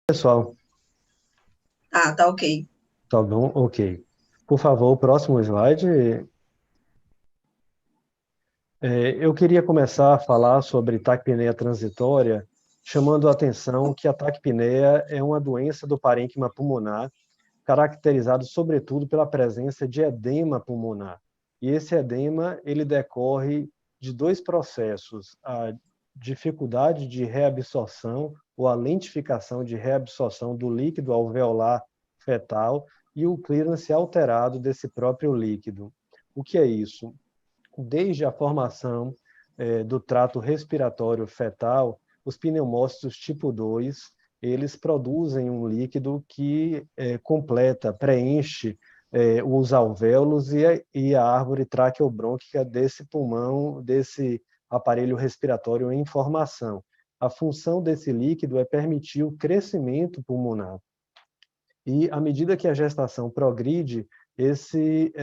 Pessoal, Tá ok. tá bom? Ok. Por favor, o próximo slide. Eu queria começar a falar sobre taquipneia transitória, chamando a atenção que a taquipneia é uma doença do parênquima pulmonar, caracterizado sobretudo pela presença de edema pulmonar. E esse edema, ele decorre de dois processos: a dificuldade de reabsorção ou a lentificação de reabsorção do líquido alveolar fetal e o clearance alterado desse próprio líquido. O que é isso? Desde a formação do trato respiratório fetal, os pneumócitos tipo 2, eles produzem um líquido que completa, preenche os alvéolos e a árvore traqueobrônquica desse pulmão, desse aparelho respiratório em formação. A função desse líquido é permitir o crescimento pulmonar. E à medida que a gestação progride, esse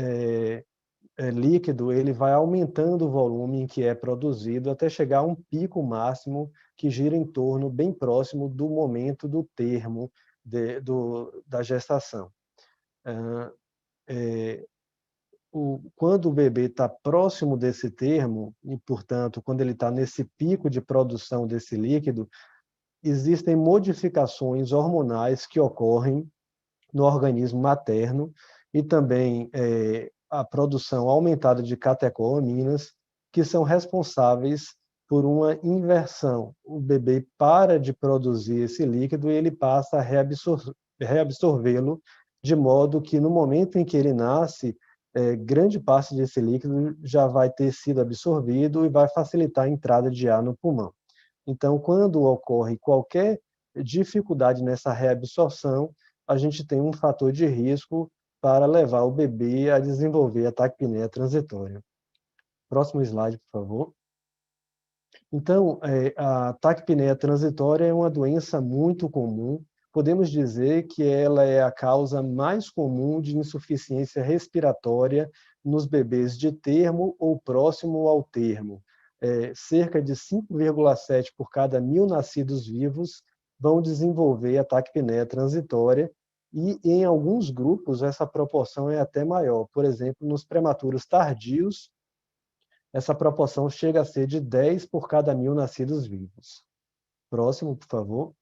líquido ele vai aumentando o volume em que é produzido até chegar a um pico máximo que gira em torno bem próximo do momento do termo da gestação. É, quando o bebê está próximo desse termo, e, portanto, quando ele está nesse pico de produção desse líquido, existem modificações hormonais que ocorrem no organismo materno e também a produção aumentada de catecolaminas, que são responsáveis por uma inversão. O bebê para de produzir esse líquido e ele passa a reabsorvê-lo, de modo que no momento em que ele nasce, grande parte desse líquido já vai ter sido absorvido e vai facilitar a entrada de ar no pulmão. Então, quando ocorre qualquer dificuldade nessa reabsorção, a gente tem um fator de risco para levar o bebê a desenvolver a taquipneia transitória. Próximo slide, por favor. Então, a taquipneia transitória é uma doença muito comum. Podemos dizer que ela é a causa mais comum de insuficiência respiratória nos bebês de termo ou próximo ao termo. Cerca de 5,7 por cada 1.000 nascidos vivos vão desenvolver a taquipneia transitória e, em alguns grupos, essa proporção é até maior. Por exemplo, nos prematuros tardios, essa proporção chega a ser de 10 por cada 1.000 nascidos vivos. Próximo, por favor.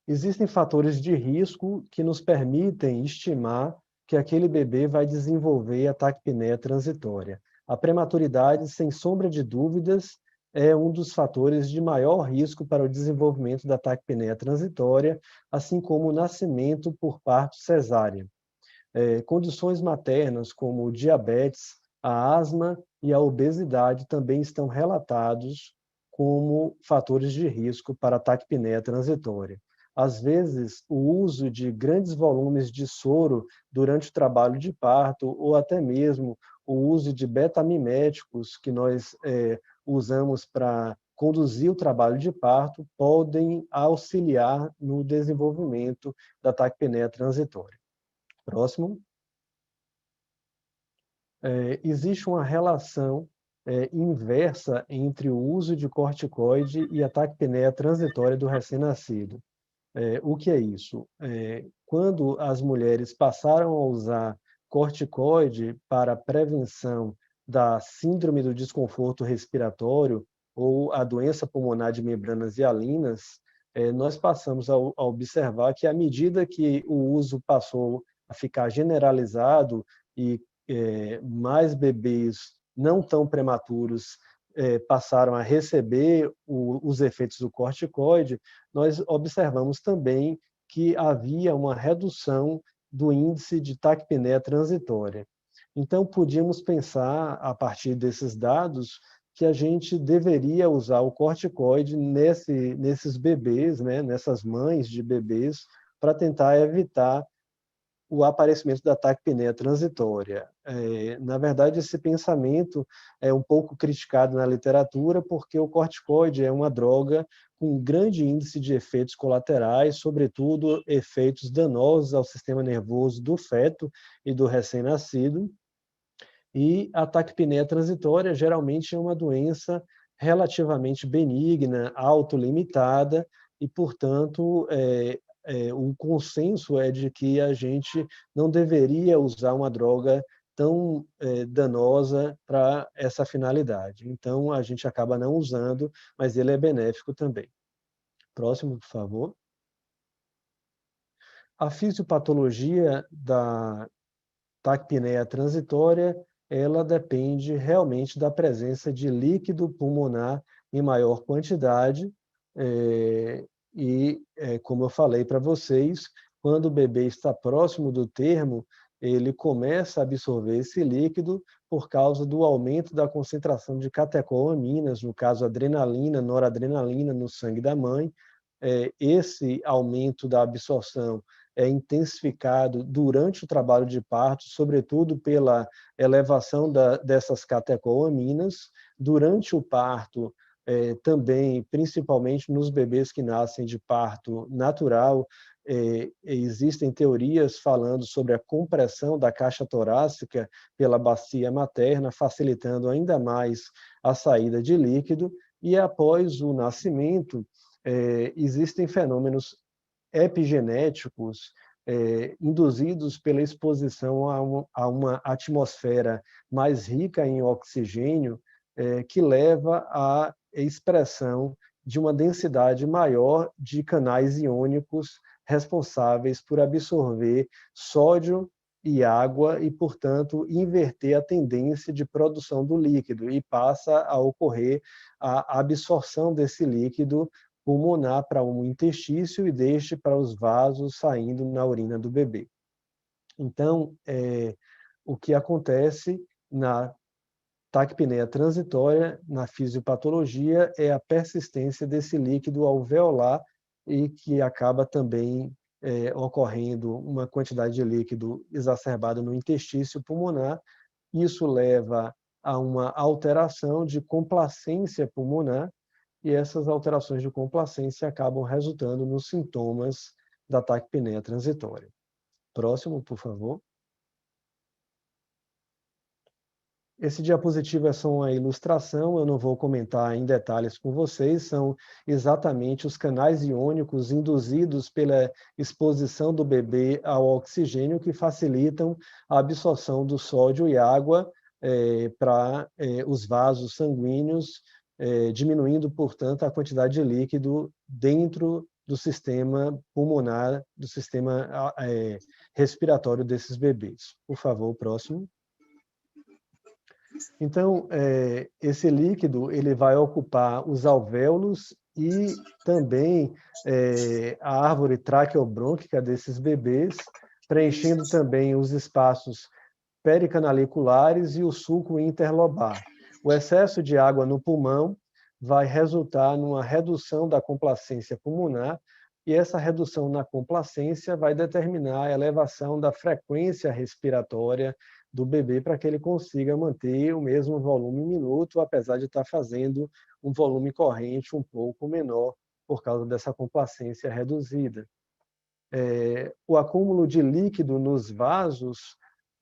Existem fatores de risco que nos permitem estimar que aquele bebê vai desenvolver a taquipneia transitória. A prematuridade, sem sombra de dúvidas, é um dos fatores de maior risco para o desenvolvimento da taquipneia transitória, assim como o nascimento por parto cesárea. Condições maternas como o diabetes, a asma e a obesidade também estão relatados como fatores de risco para a taquipneia transitória. Às vezes, o uso de grandes volumes de soro durante o trabalho de parto ou até mesmo o uso de betamiméticos que nós usamos para conduzir o trabalho de parto podem auxiliar no desenvolvimento da taquipneia transitória. Próximo. Existe uma relação inversa entre o uso de corticoide e a taquipneia transitória do recém-nascido. O que é isso? Quando as mulheres passaram a usar corticoide para prevenção da síndrome do desconforto respiratório ou a doença pulmonar de membranas hialinas, nós passamos a observar que, à medida que o uso passou a ficar generalizado e mais bebês não tão prematuros passaram a receber os efeitos do corticoide, nós observamos também que havia uma redução do índice de taquipneia transitória. Então, podíamos pensar, a partir desses dados, que a gente deveria usar o corticoide nesses bebês, né, nessas mães de bebês, para tentar evitar o aparecimento da taquipneia transitória. Na verdade, esse pensamento é um pouco criticado na literatura porque o corticoide é uma droga com grande índice de efeitos colaterais, sobretudo efeitos danosos ao sistema nervoso do feto e do recém-nascido, e a taquipneia transitória geralmente é uma doença relativamente benigna, autolimitada, e, portanto, o consenso é de que a gente não deveria usar uma droga tão danosa para essa finalidade. Então, a gente acaba não usando, mas ele é benéfico também. Próximo, por favor. A fisiopatologia da taquipneia transitória, ela depende realmente da presença de líquido pulmonar em maior quantidade, como eu falei para vocês, quando o bebê está próximo do termo, ele começa a absorver esse líquido por causa do aumento da concentração de catecolaminas, no caso adrenalina, noradrenalina no sangue da mãe. Esse aumento da absorção é intensificado durante o trabalho de parto, sobretudo pela elevação dessas catecolaminas. Durante o parto, também, principalmente nos bebês que nascem de parto natural, existem teorias falando sobre a compressão da caixa torácica pela bacia materna, facilitando ainda mais a saída de líquido, e após o nascimento, existem fenômenos epigenéticos induzidos pela exposição a uma atmosfera mais rica em oxigênio, que leva à expressão de uma densidade maior de canais iônicos responsáveis por absorver sódio e água e, portanto, inverter a tendência de produção do líquido, e passa a ocorrer a absorção desse líquido pulmonar para o interstício e deste para os vasos saindo na urina do bebê. Então, o que acontece na taquipneia transitória, na fisiopatologia, é a persistência desse líquido alveolar e que acaba também ocorrendo uma quantidade de líquido exacerbada no interstício pulmonar. Isso leva a uma alteração de complacência pulmonar, e essas alterações de complacência acabam resultando nos sintomas da taquipneia transitória. Próximo, por favor. Esse diapositivo é só uma ilustração, eu não vou comentar em detalhes com vocês, são exatamente os canais iônicos induzidos pela exposição do bebê ao oxigênio que facilitam a absorção do sódio e água para os vasos sanguíneos, diminuindo, portanto, a quantidade de líquido dentro do sistema pulmonar, do sistema respiratório desses bebês. Por favor, próximo. Então, esse líquido ele vai ocupar os alvéolos e também a árvore traqueobrônquica desses bebês, preenchendo também os espaços pericanaliculares e o sulco interlobar. O excesso de água no pulmão vai resultar numa redução da complacência pulmonar, e essa redução na complacência vai determinar a elevação da frequência respiratória do bebê para que ele consiga manter o mesmo volume minuto, apesar de estar fazendo um volume corrente um pouco menor por causa dessa complacência reduzida. O acúmulo de líquido nos vasos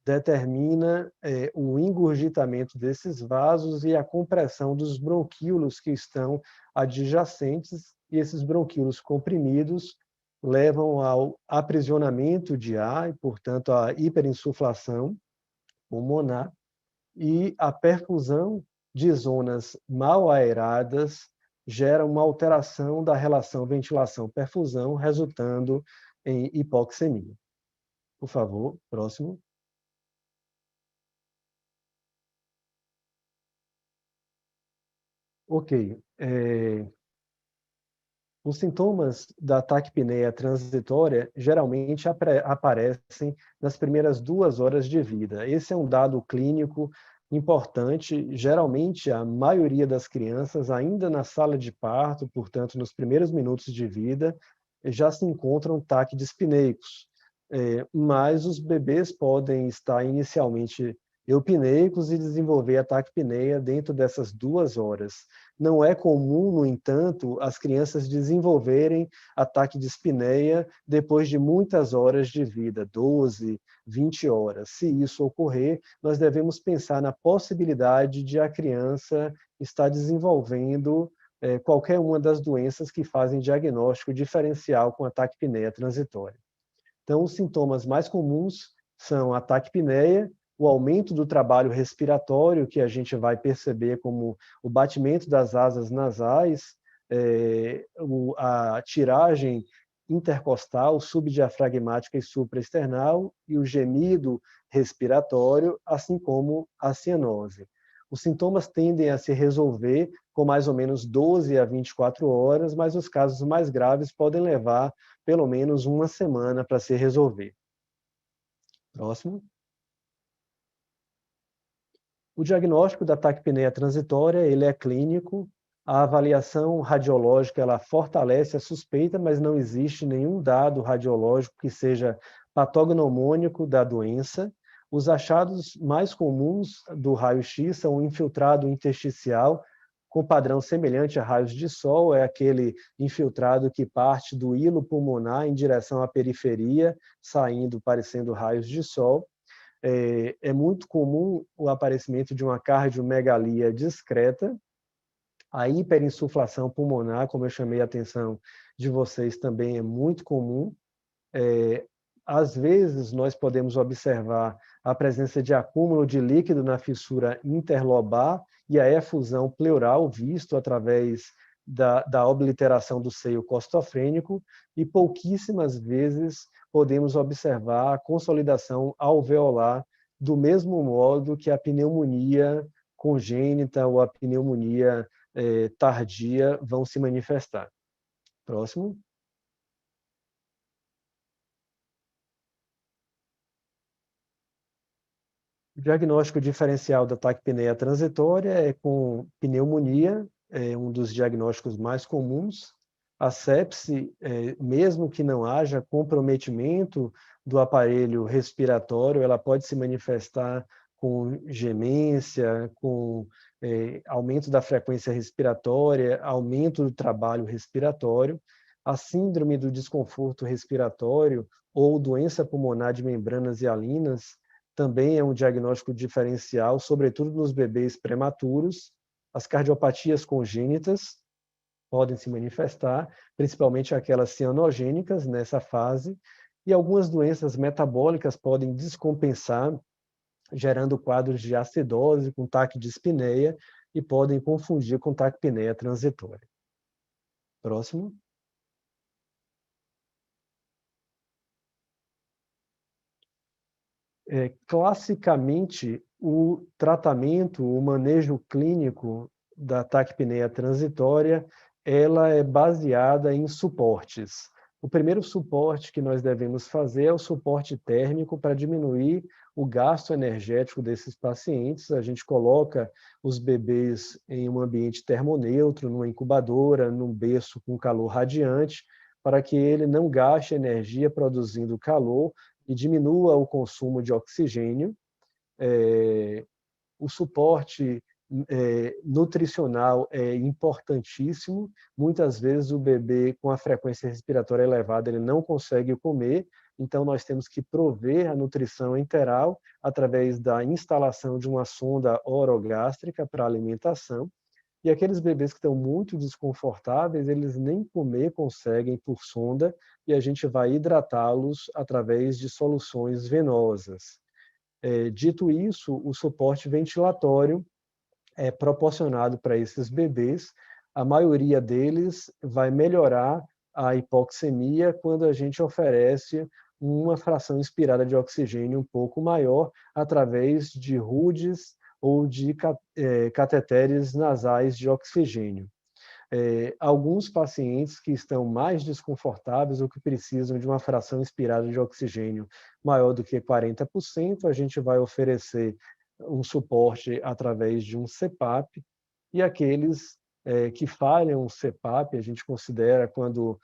determina o engurgitamento desses vasos e a compressão dos bronquíolos que estão adjacentes, e esses bronquíolos comprimidos levam ao aprisionamento de ar e, portanto, à hiperinsuflação pulmonar, e a perfusão de zonas mal aeradas gera uma alteração da relação ventilação-perfusão, resultando em hipoxemia. Por favor, próximo. Ok. Os sintomas da taquipneia transitória geralmente aparecem nas primeiras 2 horas de vida. Esse é um dado clínico importante. Geralmente, a maioria das crianças, ainda na sala de parto, portanto, nos primeiros minutos de vida, já se encontram taquidispneicos. Mas os bebês podem estar inicialmente eupneicos e desenvolver a taquipneia dentro dessas 2 horas. Não é comum, no entanto, as crianças desenvolverem a taquidispneia depois de muitas horas de vida, 12, 20 horas. Se isso ocorrer, nós devemos pensar na possibilidade de a criança estar desenvolvendo qualquer uma das doenças que fazem diagnóstico diferencial com a taquipneia transitória. Então, os sintomas mais comuns são a taquipneia, o aumento do trabalho respiratório, que a gente vai perceber como o batimento das asas nasais, a tiragem intercostal, subdiafragmática e supraesternal, e o gemido respiratório, assim como a cianose. Os sintomas tendem a se resolver com mais ou menos 12 a 24 horas, mas os casos mais graves podem levar pelo menos uma semana para se resolver. Próximo. O diagnóstico da taquipneia transitória, ele é clínico. A avaliação radiológica, ela fortalece a suspeita, mas não existe nenhum dado radiológico que seja patognomônico da doença. Os achados mais comuns do raio-x são o infiltrado intersticial, com padrão semelhante a raios de sol, é aquele infiltrado que parte do hilo pulmonar em direção à periferia, saindo, parecendo raios de sol. É muito comum o aparecimento de uma cardiomegalia discreta. A hiperinsuflação pulmonar, como eu chamei a atenção de vocês, também é muito comum. Às vezes, nós podemos observar a presença de acúmulo de líquido na fissura interlobar e a efusão pleural, visto através da obliteração do seio costofrênico, e pouquíssimas vezes podemos observar a consolidação alveolar, do mesmo modo que a pneumonia congênita ou a pneumonia tardia vão se manifestar. Próximo. O diagnóstico diferencial da taquipneia transitória é com pneumonia, é um dos diagnósticos mais comuns. A sepse, mesmo que não haja comprometimento do aparelho respiratório, ela pode se manifestar com gemência, com aumento da frequência respiratória, aumento do trabalho respiratório. A síndrome do desconforto respiratório ou doença pulmonar de membranas hialinas também é um diagnóstico diferencial, sobretudo nos bebês prematuros. As cardiopatias congênitas podem se manifestar, principalmente aquelas cianogênicas nessa fase, e algumas doenças metabólicas podem descompensar, gerando quadros de acidose com taquidispneia e podem confundir com taquipneia transitória. Próximo. Classicamente, o tratamento, o manejo clínico da taquipneia transitória, ela é baseada em suportes. O primeiro suporte que nós devemos fazer é o suporte térmico para diminuir o gasto energético desses pacientes. A gente coloca os bebês em um ambiente termoneutro, numa incubadora, num berço com calor radiante, para que ele não gaste energia produzindo calor e diminua o consumo de oxigênio. O suporte nutricional é importantíssimo. Muitas vezes o bebê com a frequência respiratória elevada ele não consegue comer, então nós temos que prover a nutrição enteral através da instalação de uma sonda orogástrica para alimentação. E aqueles bebês que estão muito desconfortáveis, eles nem comer conseguem por sonda, e a gente vai hidratá-los através de soluções venosas. Dito isso, o suporte ventilatório é proporcionado para esses bebês. A maioria deles vai melhorar a hipoxemia quando a gente oferece uma fração inspirada de oxigênio um pouco maior através de RUDs ou de cateteres nasais de oxigênio. Alguns pacientes que estão mais desconfortáveis ou que precisam de uma fração inspirada de oxigênio maior do que 40%, a gente vai oferecer um suporte através de um CPAP, e aqueles que falham o CPAP, a gente considera quando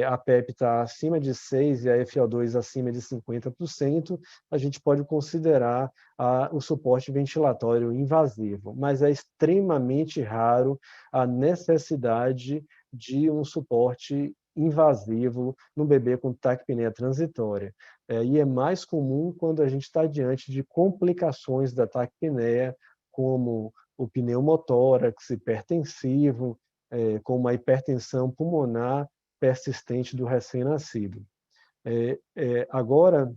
a PEP está acima de 6 e a FO2 acima de 50%, a gente pode considerar o suporte ventilatório invasivo, mas é extremamente raro a necessidade de um suporte invasivo no bebê com taquipneia transitória. E é mais comum quando a gente está diante de complicações da taquipneia, como o pneumotórax hipertensivo, como a hipertensão pulmonar persistente do recém-nascido. Agora,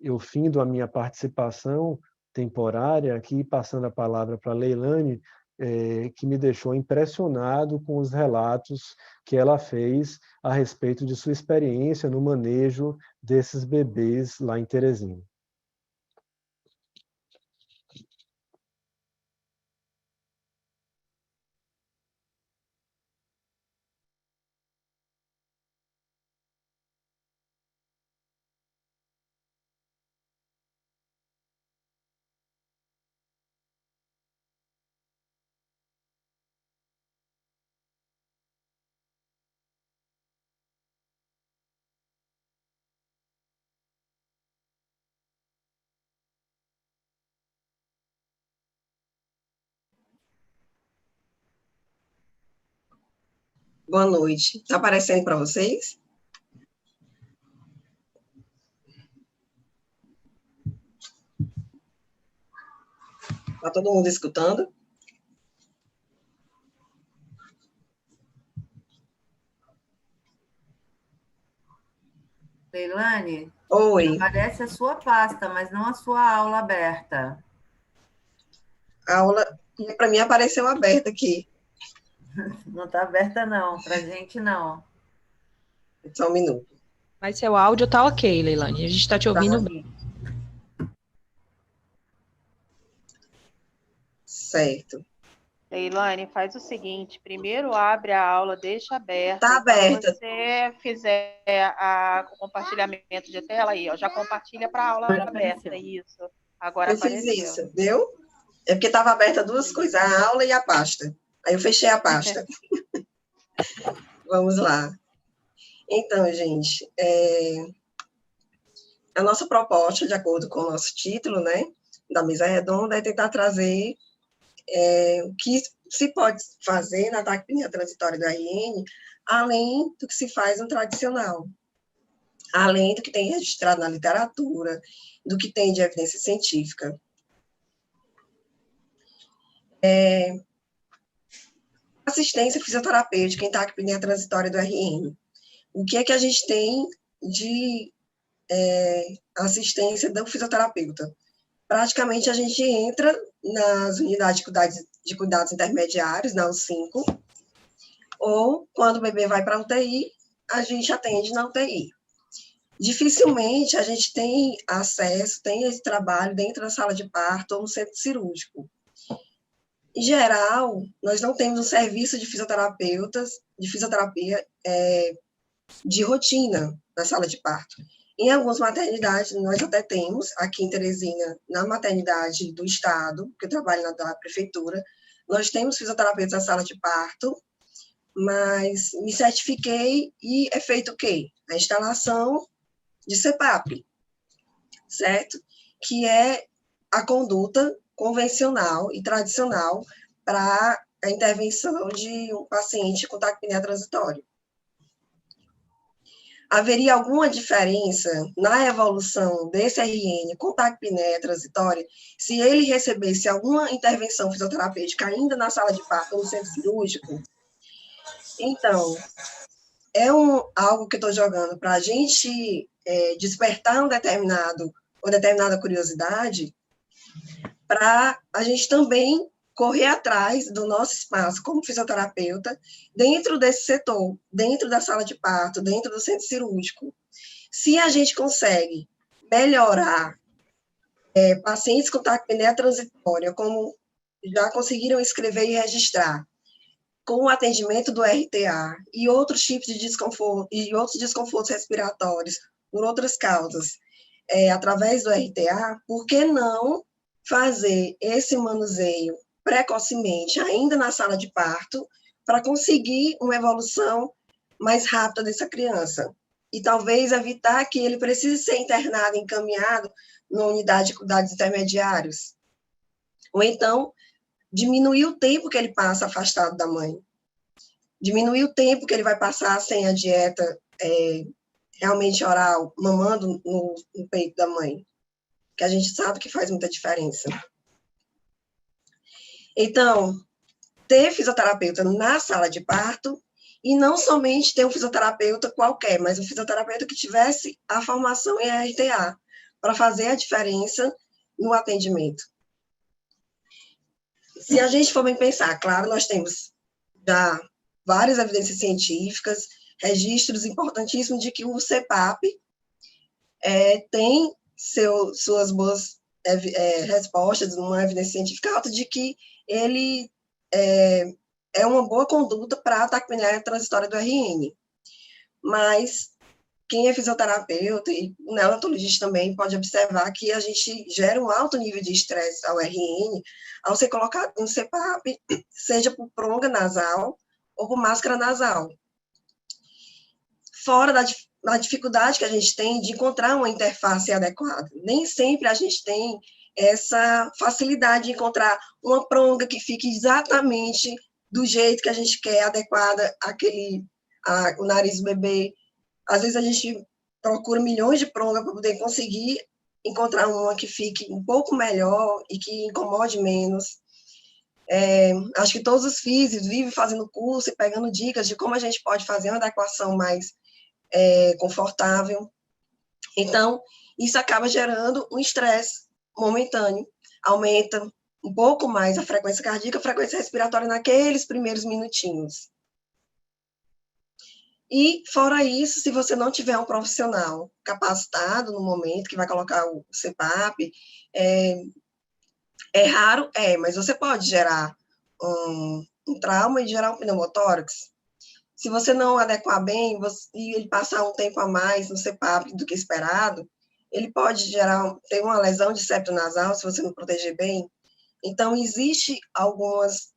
eu findo a minha participação temporária aqui, passando a palavra para a Leilane, que me deixou impressionado com os relatos que ela fez a respeito de sua experiência no manejo desses bebês lá em Teresina. Boa noite. Está aparecendo para vocês? Está todo mundo escutando? Leilane? Oi. Aparece a sua pasta, mas não a sua aula aberta. A aula, para mim, apareceu aberta aqui. Não está aberta, não. Para a gente, não. Só um minuto. Mas seu áudio está ok, Leilane. A gente está te ouvindo bem. Certo. Leilane, faz o seguinte, primeiro abre a aula, deixa aberta. Está aberta. Quando você fizer o compartilhamento de tela aí, ó, já compartilha para a aula aberta, isso. Agora apareceu. Fiz isso, viu? É porque estava aberta duas coisas, a aula e a pasta. Aí eu fechei a pasta. Vamos lá. Então, gente, a nossa proposta, de acordo com o nosso título, né, da mesa redonda, é tentar trazer o que se pode fazer na taquipnia transitória do RN, além do que se faz no tradicional, além do que tem registrado na literatura, do que tem de evidência científica. Assistência fisioterapêutica em taquipnia transitória do RN. O que é que a gente tem de assistência do fisioterapeuta? Praticamente, a gente entra nas unidades de cuidados intermediários, na U5, ou, quando o bebê vai para a UTI, a gente atende na UTI. Dificilmente a gente tem acesso, tem esse trabalho dentro da sala de parto ou no centro cirúrgico. Em geral, nós não temos um serviço de fisioterapeutas, de fisioterapia de rotina na sala de parto. Em algumas maternidades, nós até temos, aqui em Teresina, na maternidade do Estado, que eu trabalho na prefeitura, nós temos fisioterapeutas na sala de parto, mas me certifiquei e é feito o quê? A instalação de CPAP, certo? Que é a conduta convencional e tradicional para a intervenção de um paciente com taquipnea transitória. Haveria alguma diferença na evolução desse RN com taquipneia transitória se ele recebesse alguma intervenção fisioterapêutica ainda na sala de parto ou no centro cirúrgico? Então, algo que eu estou jogando para a gente despertar uma determinada curiosidade, para a gente também correr atrás do nosso espaço como fisioterapeuta dentro desse setor, dentro da sala de parto, dentro do centro cirúrgico. Se a gente consegue melhorar pacientes com taquipneia transitória, como já conseguiram escrever e registrar, com o atendimento do RTA e outros tipos de desconforto, e outros desconfortos respiratórios por outras causas, através do RTA, por que não fazer esse manuseio precocemente, ainda na sala de parto, para conseguir uma evolução mais rápida dessa criança? E talvez evitar que ele precise ser internado, encaminhado na unidade de cuidados intermediários. Ou então, diminuir o tempo que ele passa afastado da mãe. Diminuir o tempo que ele vai passar sem a dieta realmente oral, mamando no peito da mãe. Que a gente sabe que faz muita diferença. Então, ter fisioterapeuta na sala de parto, e não somente ter um fisioterapeuta qualquer, mas um fisioterapeuta que tivesse a formação em RTA, para fazer a diferença no atendimento. Se a gente for bem pensar, claro, nós temos já várias evidências científicas, registros importantíssimos de que o CPAP tem suas boas respostas, uma evidência científica alta de que ele é uma boa conduta para a taquipneia transitória do RN. Mas quem é fisioterapeuta e o neonatologista também pode observar que a gente gera um alto nível de estresse ao RN ao ser colocado em CPAP, seja por pronga nasal ou por máscara nasal. Fora da dificuldade que a gente tem de encontrar uma interface adequada. Nem sempre a gente tem essa facilidade de encontrar uma pronga que fique exatamente do jeito que a gente quer, adequada o nariz do bebê. Às vezes a gente procura milhões de prongas para poder conseguir encontrar uma que fique um pouco melhor e que incomode menos. Acho que todos os físicos vivem fazendo curso e pegando dicas de como a gente pode fazer uma adequação mais confortável. Então, isso acaba gerando um estresse momentâneo, aumenta um pouco mais a frequência cardíaca, a frequência respiratória naqueles primeiros minutinhos. E, fora isso, se você não tiver um profissional capacitado no momento, que vai colocar o CPAP, é raro, mas você pode gerar um trauma e gerar um pneumotórax. Se você não adequar bem e ele passar um tempo a mais no CPAP do que esperado, ele pode ter uma lesão de septo nasal, se você não proteger bem. Então, existe algumas,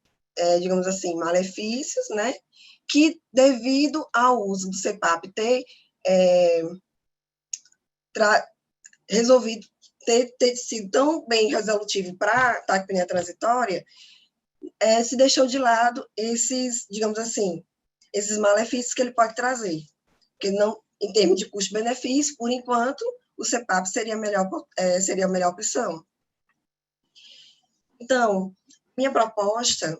digamos assim, malefícios, né, que, devido ao uso do CPAP ter resolvido, ter sido tão bem resolutivo para a taquipneia transitória, se deixou de lado esses, digamos assim, esses malefícios que ele pode trazer. Porque, não, em termos de custo-benefício, por enquanto, o CPAP seria a melhor opção. Então, minha proposta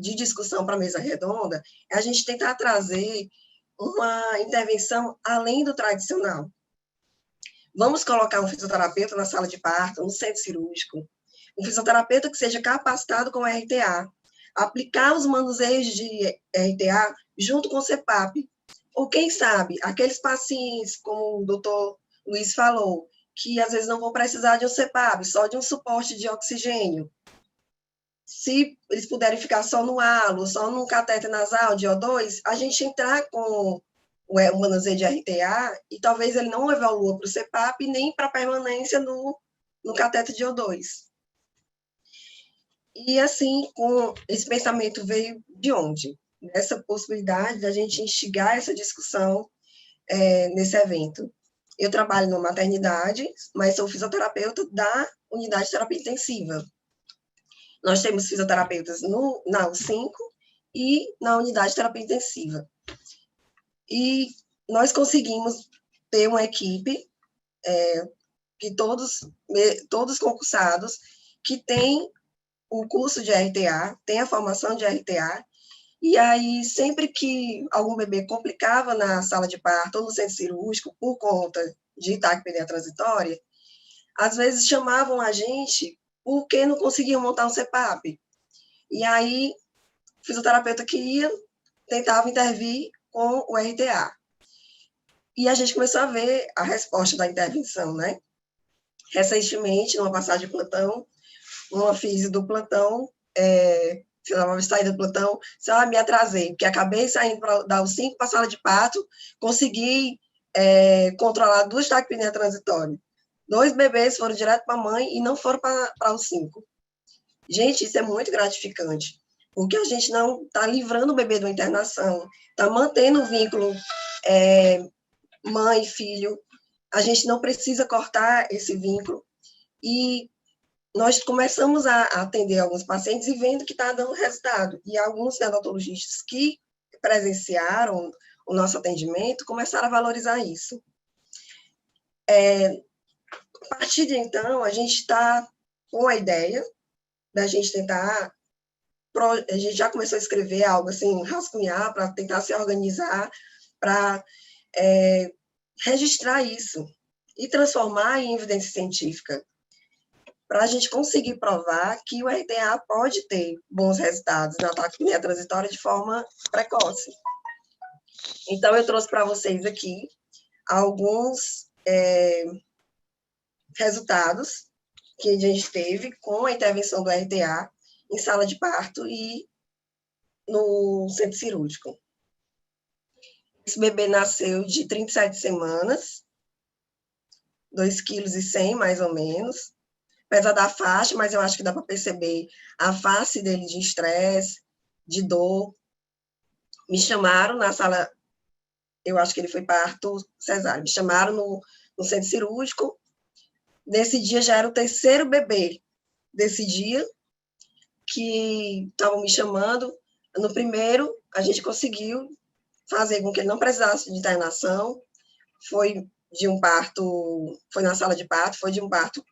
de discussão para a mesa redonda é a gente tentar trazer uma intervenção além do tradicional. Vamos colocar um fisioterapeuta na sala de parto, no centro cirúrgico, um fisioterapeuta que seja capacitado com RTA, aplicar os manuseios de RTA junto com o CPAP, ou quem sabe, aqueles pacientes, como o doutor Luiz falou, que às vezes não vão precisar de um CPAP, só de um suporte de oxigênio. Se eles puderem ficar só no halo, só no catéter nasal de O2, a gente entrar com o manuseio de RTA e talvez ele não evolua para o CPAP nem para a permanência no catéter de O2. E assim, com esse pensamento veio de onde? Essa possibilidade da gente instigar essa discussão nesse evento. Eu trabalho numa maternidade, mas sou fisioterapeuta da unidade de terapia intensiva. Nós temos fisioterapeutas na U5 e na unidade de terapia intensiva. E nós conseguimos ter uma equipe que todos concursados que tem o curso de RTA, tem a formação de RTA, e aí sempre que algum bebê complicava na sala de parto ou no centro cirúrgico por conta de taquipneia transitória, às vezes chamavam a gente porque não conseguiam montar um CPAP. E aí, o fisioterapeuta que ia, tentava intervir com o RTA. E a gente começou a ver a resposta da intervenção, né? Recentemente, numa passagem de plantão, uma física do plantão, saída do plantão, me atrasei, porque acabei saindo da U5 para a sala de parto, consegui controlar 2 taquipneia transitórias. 2 bebês foram direto para a mãe e não foram para a U5. Gente, isso é muito gratificante, porque a gente não está livrando o bebê de uma internação, está mantendo o vínculo mãe e filho, a gente não precisa cortar esse vínculo, e nós começamos a atender alguns pacientes e vendo que está dando resultado, e alguns neonatologistas que presenciaram o nosso atendimento começaram a valorizar isso. A partir de então, a gente está com a ideia da gente tentar a gente já começou a escrever algo assim, rascunhar, para tentar se organizar, para registrar isso e transformar em evidência científica, para a gente conseguir provar que o RTA pode ter bons resultados na taquipneia transitória de forma precoce. Então, eu trouxe para vocês aqui alguns resultados que a gente teve com a intervenção do RTA em sala de parto e no centro cirúrgico. Esse bebê nasceu de 37 semanas, 2,1 kg, mais ou menos, apesar da faixa, mas eu acho que dá para perceber a face dele de estresse, de dor. Me chamaram na sala, eu acho que ele foi parto cesáreo, me chamaram no centro cirúrgico. Nesse dia já era o terceiro bebê desse dia que estavam me chamando. No primeiro, a gente conseguiu fazer com que ele não precisasse de internação. Foi de um parto, foi na sala de parto, foi de um parto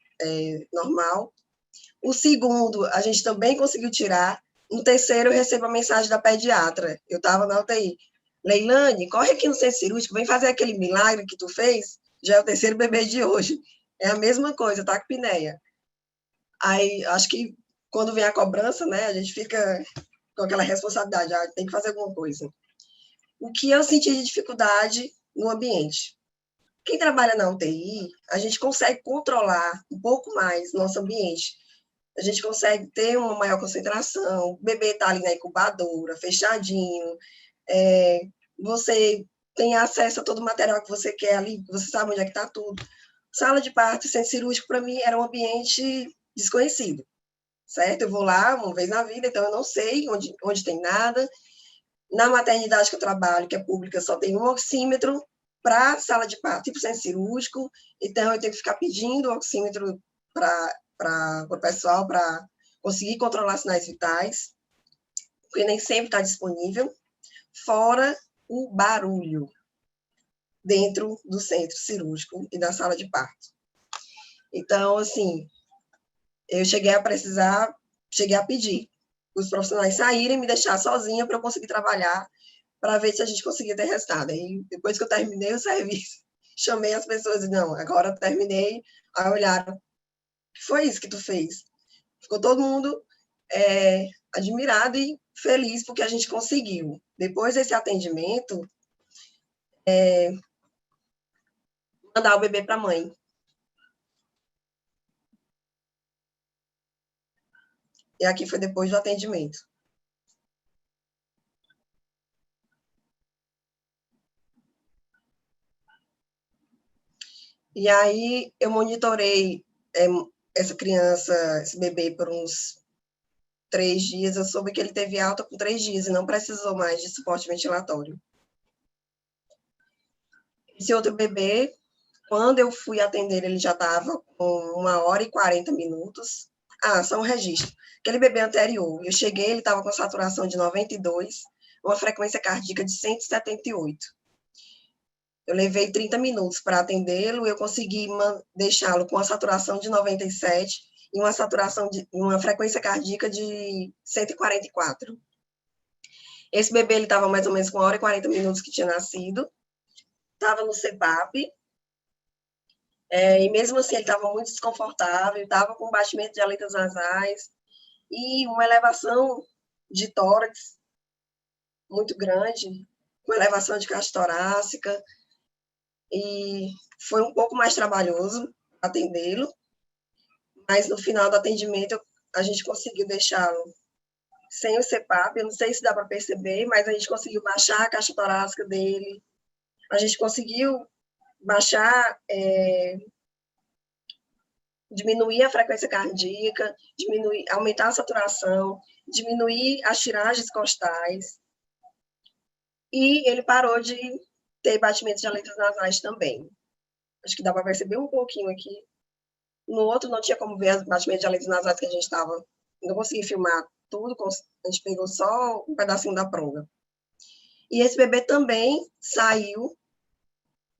normal. O segundo, a gente também conseguiu tirar. No terceiro, eu recebo a mensagem da pediatra. Eu estava na UTI. Leilane, corre aqui no centro cirúrgico, vem fazer aquele milagre que tu fez. Já é o terceiro bebê de hoje. É a mesma coisa, taquipneia. Aí, acho que quando vem a cobrança, né, a gente fica com aquela responsabilidade, tem que fazer alguma coisa. O que eu senti de dificuldade no ambiente? Quem trabalha na UTI, a gente consegue controlar um pouco mais nosso ambiente. A gente consegue ter uma maior concentração, o bebê está ali na incubadora, fechadinho, você tem acesso a todo o material que você quer ali, você sabe onde é que está tudo. Sala de parto e centro cirúrgico, para mim, era um ambiente desconhecido, certo? Eu vou lá uma vez na vida, então eu não sei onde tem nada. Na maternidade que eu trabalho, que é pública, só tem um oxímetro para sala de parto e para o centro cirúrgico, então eu tenho que ficar pedindo o oxímetro para o pessoal para conseguir controlar sinais vitais, porque nem sempre está disponível, fora o barulho dentro do centro cirúrgico e da sala de parto. Então, assim, eu cheguei a pedir os profissionais saírem, me deixar sozinha para eu conseguir trabalhar, para ver se a gente conseguia ter resultado. Aí, depois que eu terminei o serviço, chamei as pessoas e não, agora eu terminei, aí olharam, o que foi isso que tu fez? Ficou todo mundo admirado e feliz porque a gente conseguiu. Depois desse atendimento, mandar o bebê para a mãe. E aqui foi depois do atendimento. E aí eu monitorei essa criança, esse bebê, por uns 3 dias. Eu soube que ele teve alta com 3 dias e não precisou mais de suporte ventilatório. Esse outro bebê, quando eu fui atender, ele já estava com 1h40. Só um registro. Aquele bebê anterior, eu cheguei, ele estava com saturação de 92, uma frequência cardíaca de 178. Eu levei 30 minutos para atendê-lo, eu consegui deixá-lo com a saturação de 97 e uma frequência cardíaca de 144. Esse bebê estava mais ou menos com 1h40 que tinha nascido, estava no CPAP, e mesmo assim ele estava muito desconfortável, estava com batimento de aletas nasais e uma elevação de tórax muito grande, com elevação de caixa torácica, e foi um pouco mais trabalhoso atendê-lo, mas no final do atendimento a gente conseguiu deixá-lo sem o CPAP. Eu não sei se dá para perceber, mas a gente conseguiu baixar a caixa torácica dele, a gente conseguiu baixar, diminuir a frequência cardíaca, aumentar a saturação, diminuir as tiragens costais, e ele parou de ter batimento de aletas nasais também. Acho que dá para perceber um pouquinho aqui. No outro não tinha como ver os batimentos de aletas nasais que a gente estava, não consegui filmar tudo, a gente pegou só um pedacinho da pronga. E esse bebê também saiu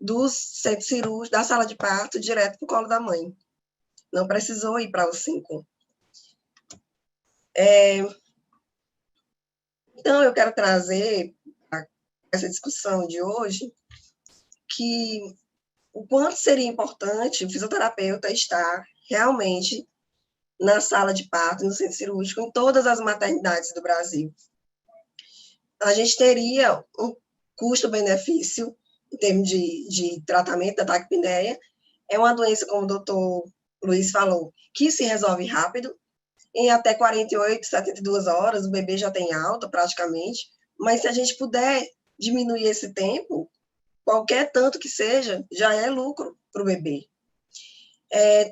do centro cirúrgico, da sala de parto, direto para o colo da mãe. Não precisou ir para o 5. Então, eu quero trazer para essa discussão de hoje que o quanto seria importante o fisioterapeuta estar realmente na sala de parto, no centro cirúrgico, em todas as maternidades do Brasil. A gente teria um custo-benefício em termos de tratamento da taquipneia. É uma doença, como o doutor Luiz falou, que se resolve rápido. Em até 48, 72 horas, o bebê já tem alta, praticamente. Mas se a gente puder diminuir esse tempo, qualquer tanto que seja, já é lucro para o bebê.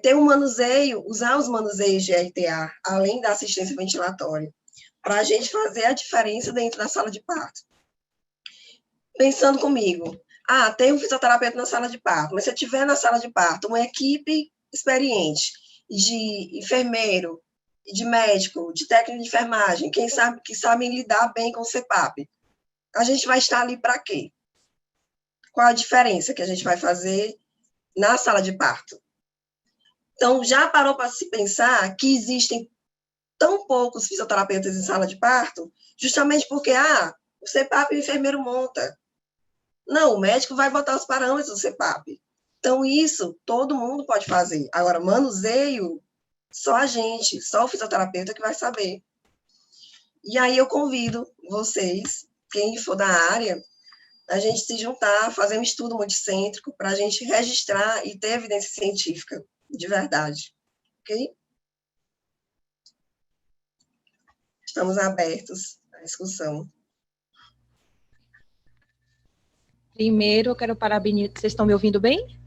Ter um manuseio, usar os manuseios de RTA, além da assistência ventilatória, para a gente fazer a diferença dentro da sala de parto. Pensando comigo, tem um fisioterapeuta na sala de parto, mas se eu tiver na sala de parto uma equipe experiente de enfermeiro, de médico, de técnico de enfermagem, que sabem lidar bem com o CPAP, a gente vai estar ali para quê? Qual a diferença que a gente vai fazer na sala de parto? Então, já parou para se pensar que existem tão poucos fisioterapeutas em sala de parto, justamente porque, o CPAP o enfermeiro monta. Não, o médico vai botar os parâmetros do CPAP. Então, isso todo mundo pode fazer. Agora, manuseio, só a gente, só o fisioterapeuta que vai saber. E aí eu convido vocês, quem for da área, a gente se juntar, fazer um estudo multicêntrico para a gente registrar e ter evidência científica, de verdade. Ok? Estamos abertos à discussão. Primeiro, eu quero parabenizar. Vocês estão me ouvindo bem?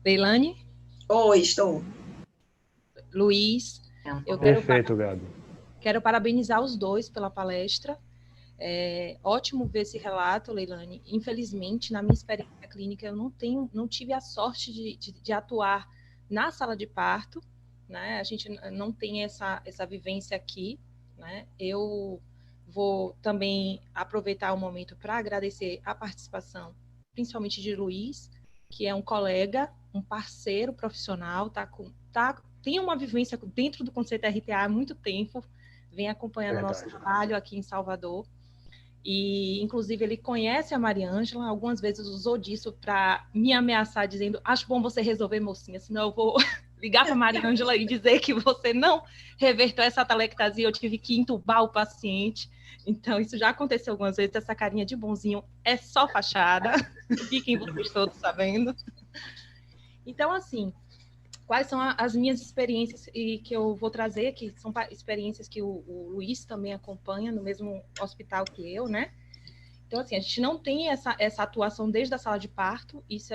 Leilane? Oi, estou. Luiz? Perfeito, Gabi. Quero parabenizar os dois pela palestra. É ótimo ver esse relato, Leilane. Infelizmente, na minha experiência clínica, eu não tive a sorte de atuar na sala de parto, né? A gente não tem essa vivência aqui, né? Eu vou também aproveitar o momento para agradecer a participação, principalmente de Luiz, que é um colega, um parceiro profissional, tem uma vivência dentro do conceito RTA há muito tempo, vem acompanhando o nosso trabalho aqui em Salvador. E, inclusive, ele conhece a Mariângela, algumas vezes usou disso para me ameaçar, dizendo, acho bom você resolver, mocinha, senão eu vou ligar para a Mariângela e dizer que você não revertou essa atelectasia, eu tive que entubar o paciente. Então, isso já aconteceu algumas vezes, essa carinha de bonzinho é só fachada, fiquem vocês todos sabendo. Então, assim, quais são as minhas experiências e que eu vou trazer, que são experiências que o Luiz também acompanha no mesmo hospital que eu, né? Então, assim, a gente não tem essa atuação desde a sala de parto, isso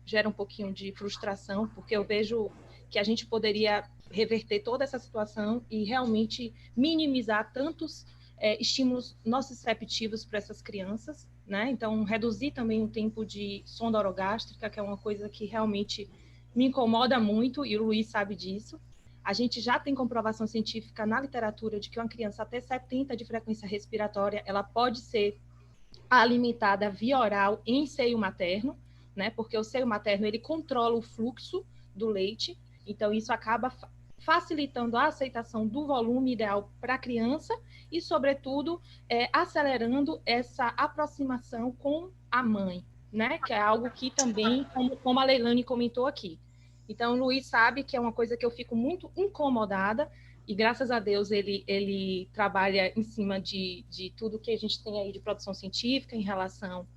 gera um pouquinho de frustração, porque eu vejo que a gente poderia reverter toda essa situação e realmente minimizar tantos estímulos nociceptivos para essas crianças, né? Então, reduzir também o tempo de sonda orogástrica, que é uma coisa que realmente me incomoda muito, e o Luiz sabe disso. A gente já tem comprovação científica na literatura de que uma criança até 70 de frequência respiratória, ela pode ser alimentada via oral em seio materno, né? Porque o seio materno, ele controla o fluxo do leite, então isso acaba facilitando a aceitação do volume ideal para a criança e, sobretudo, acelerando essa aproximação com a mãe, né? Que é algo que também, como a Leilane comentou aqui. Então, o Luiz sabe que é uma coisa que eu fico muito incomodada e, graças a Deus, ele trabalha em cima de tudo que a gente tem aí de produção científica em relação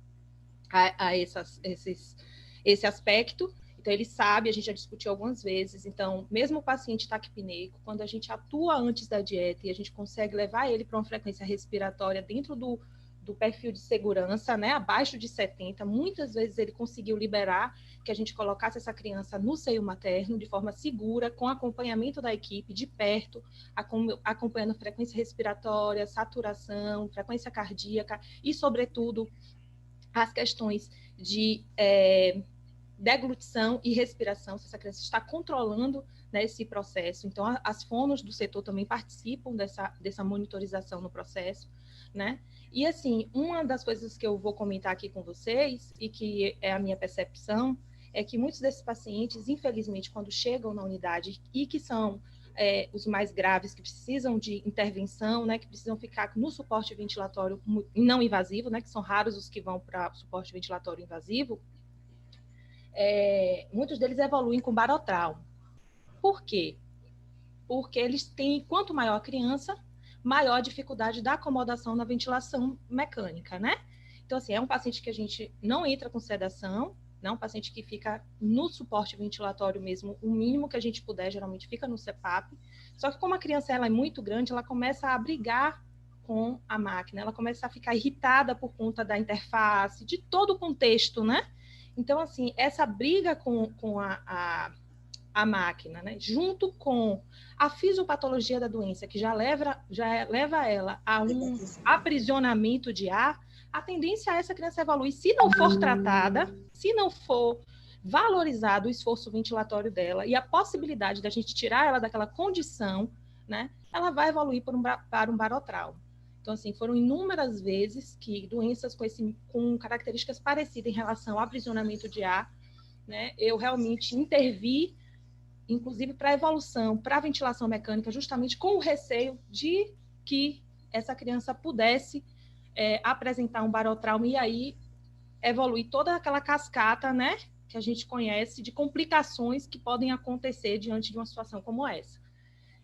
a esse aspecto. Então, ele sabe, a gente já discutiu algumas vezes. Então, mesmo o paciente taquipneico, quando a gente atua antes da dieta e a gente consegue levar ele para uma frequência respiratória dentro do perfil de segurança, né, abaixo de 70, muitas vezes ele conseguiu liberar que a gente colocasse essa criança no seio materno de forma segura, com acompanhamento da equipe de perto, acompanhando frequência respiratória, saturação, frequência cardíaca e, sobretudo, as questões de deglutição e respiração, se essa criança está controlando, né, esse processo. Então, as fonos do setor também participam dessa monitorização no processo, né? E, assim, uma das coisas que eu vou comentar aqui com vocês, e que é a minha percepção, é que muitos desses pacientes, infelizmente, quando chegam na unidade e que são os mais graves, que precisam de intervenção, né, que precisam ficar no suporte ventilatório não invasivo, né, que são raros os que vão para suporte ventilatório invasivo, muitos deles evoluem com barotrauma. Por quê? Porque eles têm, quanto maior a criança, maior a dificuldade da acomodação na ventilação mecânica, né? Então, assim, é um paciente que a gente não entra com sedação, não é um paciente que fica no suporte ventilatório mesmo, o mínimo que a gente puder, geralmente fica no CPAP. Só que como a criança ela é muito grande, ela começa a brigar com a máquina, ela começa a ficar irritada por conta da interface, de todo o contexto, né? Então, assim, essa briga com a máquina, né, junto com a fisiopatologia da doença, que já leva ela a um aprisionamento de ar, a tendência é essa criança evoluir, se não for tratada, se não for valorizado o esforço ventilatório dela e a possibilidade da gente tirar ela daquela condição, né, ela vai evoluir para um barotrauma. Então, assim, foram inúmeras vezes que doenças com características parecidas em relação ao aprisionamento de ar, né, eu realmente intervi, inclusive para a evolução, para a ventilação mecânica, justamente com o receio de que essa criança pudesse apresentar um barotrauma e aí evoluir toda aquela cascata, né, que a gente conhece de complicações que podem acontecer diante de uma situação como essa.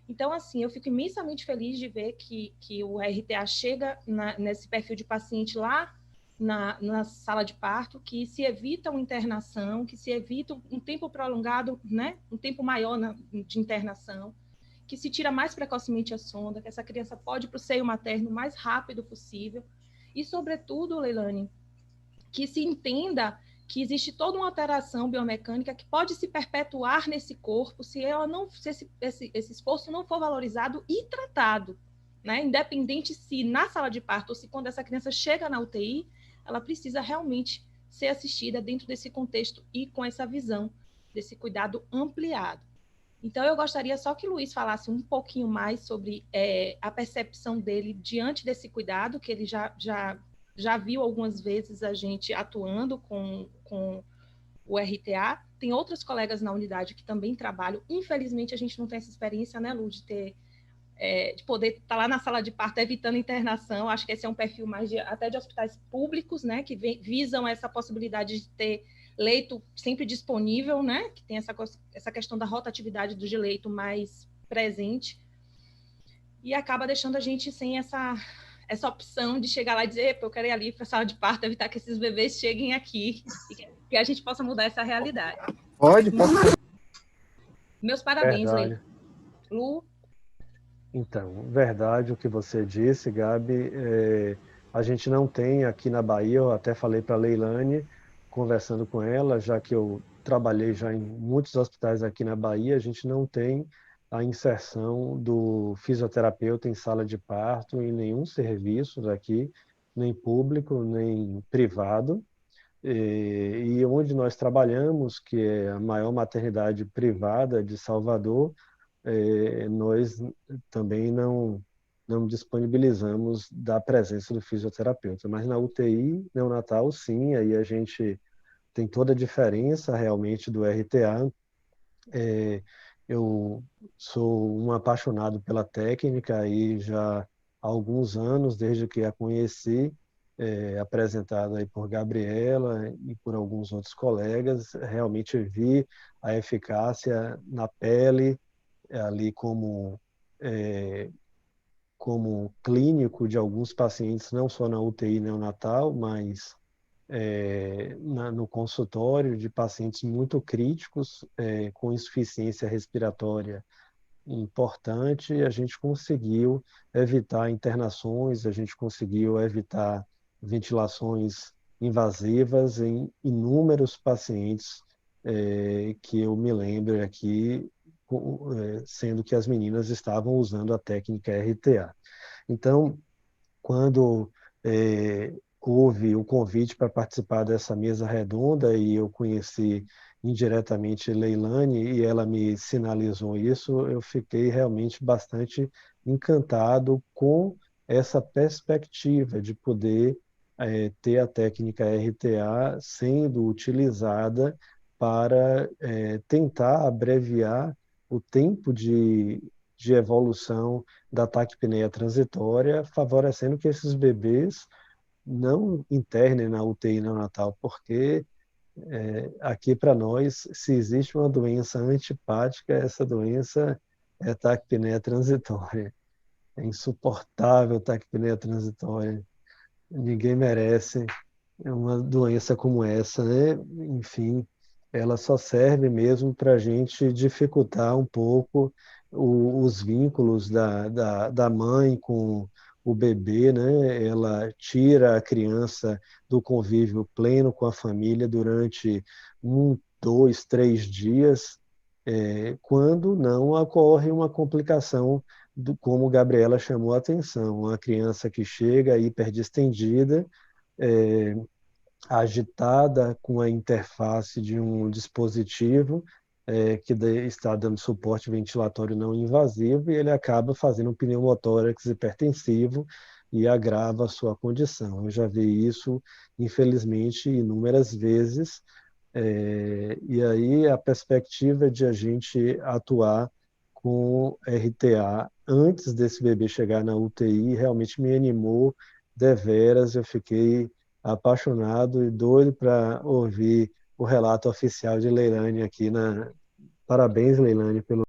Então, assim, eu fico imensamente feliz de ver que o RTA chega nesse perfil de paciente lá na sala de parto, que se evita uma internação, que se evita um tempo prolongado, né, um tempo maior de internação, que se tira mais precocemente a sonda, que essa criança pode ir para o seio materno o mais rápido possível. E, sobretudo, Leilane, que se entenda que existe toda uma alteração biomecânica que pode se perpetuar nesse corpo se esse esforço não for valorizado e tratado, né? Independente se na sala de parto ou se quando essa criança chega na UTI, ela precisa realmente ser assistida dentro desse contexto e com essa visão desse cuidado ampliado. Então, eu gostaria só que o Luiz falasse um pouquinho mais sobre a percepção dele diante desse cuidado, que ele já viu algumas vezes a gente atuando com o RTA. Tem outros colegas na unidade que também trabalham. Infelizmente, a gente não tem essa experiência, né, Lu, de poder estar lá na sala de parto evitando internação. Acho que esse é um perfil mais até de hospitais públicos, né, que visam essa possibilidade de ter leito sempre disponível, né, que tem essa questão da rotatividade do leito mais presente, e acaba deixando a gente sem essa opção de chegar lá e dizer, eu quero ir ali para a sala de parto, evitar que esses bebês cheguem aqui, e que a gente possa mudar essa realidade. Pode. Meus parabéns, Verdade. Lu. Então, verdade o que você disse, Gabi. A gente não tem aqui na Bahia, eu até falei para a Leilane, conversando com ela, já que eu trabalhei já em muitos hospitais aqui na Bahia, a gente não tem a inserção do fisioterapeuta em sala de parto em nenhum serviço daqui, nem público, nem privado. E onde nós trabalhamos, que é a maior maternidade privada de Salvador, nós também não disponibilizamos da presença do fisioterapeuta. Mas na UTI neonatal, sim, aí a gente tem toda a diferença realmente do RTA. Eu sou um apaixonado pela técnica aí já há alguns anos, desde que a conheci, apresentada aí por Gabriela e por alguns outros colegas. Realmente vi a eficácia na pele, ali como clínico de alguns pacientes, não só na UTI neonatal, mas no consultório de pacientes muito críticos, com insuficiência respiratória importante. A gente conseguiu evitar internações, a gente conseguiu evitar ventilações invasivas em inúmeros pacientes que eu me lembro aqui, sendo que as meninas estavam usando a técnica RTA. Então, quando houve o convite para participar dessa mesa redonda e eu conheci indiretamente Leilane e ela me sinalizou isso, eu fiquei realmente bastante encantado com essa perspectiva de poder ter a técnica RTA sendo utilizada para tentar abreviar o tempo de de evolução da taquipneia transitória, favorecendo que esses bebês não internem na UTI neonatal, porque aqui para nós, se existe uma doença antipática, essa doença é taquipneia transitória. É insuportável taquipneia transitória. Ninguém merece uma doença como essa, né? Enfim, ela só serve mesmo para a gente dificultar um pouco os vínculos da mãe com o bebê, né? Ela tira a criança do convívio pleno com a família durante 1, 2, 3 dias, quando não ocorre uma complicação como Gabriela chamou a atenção, uma criança que chega hiperdistendida, é, agitada com a interface de um dispositivo que está dando suporte ventilatório não invasivo e ele acaba fazendo um pneumotórax hipertensivo e agrava a sua condição. Eu já vi isso, infelizmente, inúmeras vezes, e aí a perspectiva de a gente atuar com RTA antes desse bebê chegar na UTI realmente me animou deveras. Eu fiquei apaixonado e doido para ouvir o relato oficial de Leilane aqui. Parabéns, Leilane, pelo